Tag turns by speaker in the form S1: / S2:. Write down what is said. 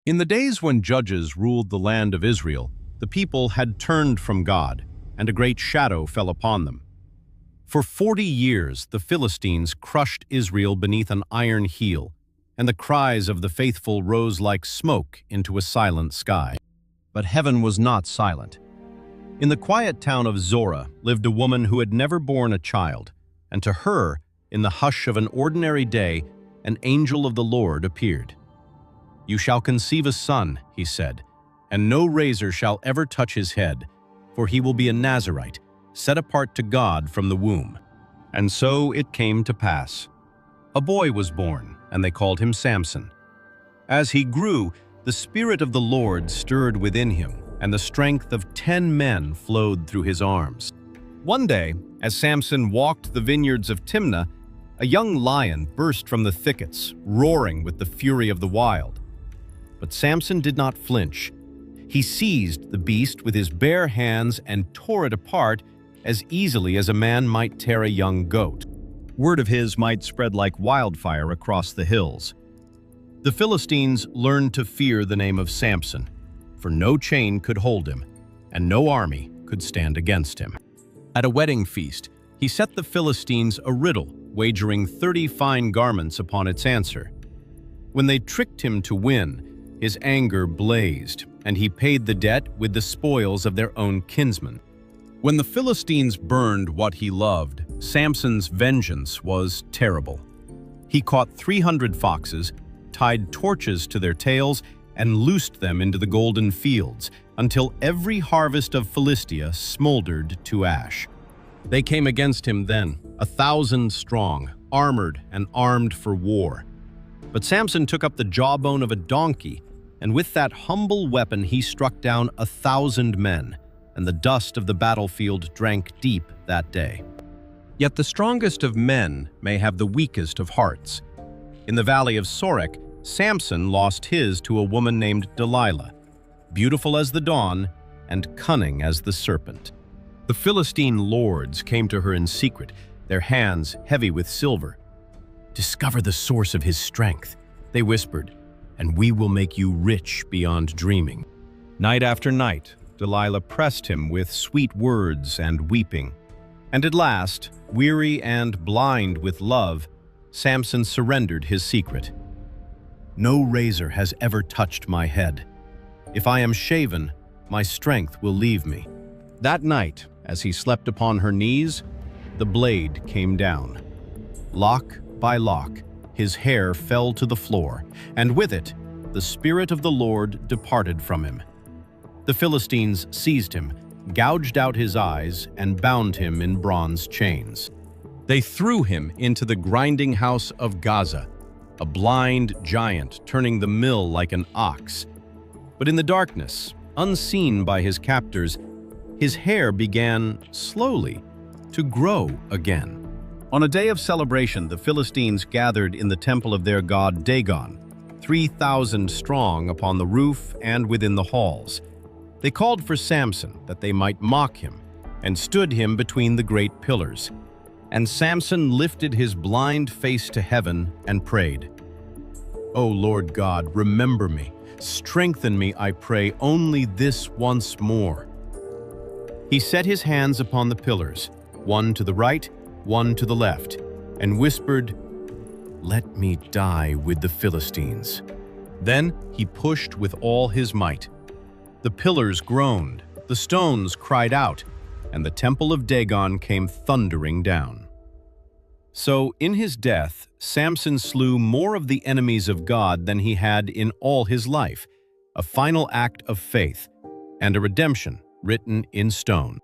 S1: In the days when judges ruled the land of Israel, the people had turned from God, and a great shadow fell upon them. For 40 years the Philistines crushed Israel beneath an iron heel, and the cries of the faithful rose like smoke into a silent sky. But heaven was not silent. In the quiet town of Zorah lived a woman who had never borne a child, and to her, in the hush of an ordinary day, an angel of the Lord appeared. "You shall conceive a son," he said, "and no razor shall ever touch his head, for he will be a Nazirite, set apart to God from the womb." And so it came to pass. A boy was born, and they called him Samson. As he grew, the Spirit of the Lord stirred within him, and the strength of 10 men flowed through his arms. One day, as Samson walked the vineyards of Timnah, a young lion burst from the thickets, roaring with the fury of the wild. But Samson did not flinch. He seized the beast with his bare hands and tore it apart as easily as a man might tear a young goat. Word of his might spread like wildfire across the hills. The Philistines learned to fear the name of Samson, for no chain could hold him, and no army could stand against him. At a wedding feast, he set the Philistines a riddle, wagering 30 fine garments upon its answer. When they tricked him to win, his anger blazed, and he paid the debt with the spoils of their own kinsmen. When the Philistines burned what he loved, Samson's vengeance was terrible. He caught 300 foxes, tied torches to their tails, and loosed them into the golden fields, until every harvest of Philistia smoldered to ash. They came against him then, 1,000 strong, armored and armed for war. But Samson took up the jawbone of a donkey, and with that humble weapon he struck down 1,000 men, and the dust of the battlefield drank deep that day. Yet the strongest of men may have the weakest of hearts. In the valley of Sorek, Samson lost his to a woman named Delilah, beautiful as the dawn and cunning as the serpent. The Philistine lords came to her in secret, their hands heavy with silver. "Discover the source of his strength," they whispered, "and we will make you rich beyond dreaming." Night after night, Delilah pressed him with sweet words and weeping. And at last, weary and blind with love, Samson surrendered his secret. "No razor has ever touched my head. If I am shaven, my strength will leave me." That night, as he slept upon her knees, the blade came down. Lock by lock, his hair fell to the floor, and with it, the Spirit of the Lord departed from him. The Philistines seized him, gouged out his eyes, and bound him in bronze chains. They threw him into the grinding house of Gaza, a blind giant turning the mill like an ox. But in the darkness, unseen by his captors, his hair began slowly to grow again. On a day of celebration, the Philistines gathered in the temple of their god Dagon, 3,000 strong upon the roof and within the halls. They called for Samson that they might mock him, and stood him between the great pillars. And Samson lifted his blind face to heaven and prayed, "O Lord God, remember me. Strengthen me, I pray, only this once more." He set his hands upon the pillars, one to the right, one to the left, and whispered, "Let me die with the Philistines." Then he pushed with all his might. The pillars groaned, the stones cried out, and the temple of Dagon came thundering down. So in his death, Samson slew more of the enemies of God than he had in all his life, a final act of faith, and a redemption written in stone.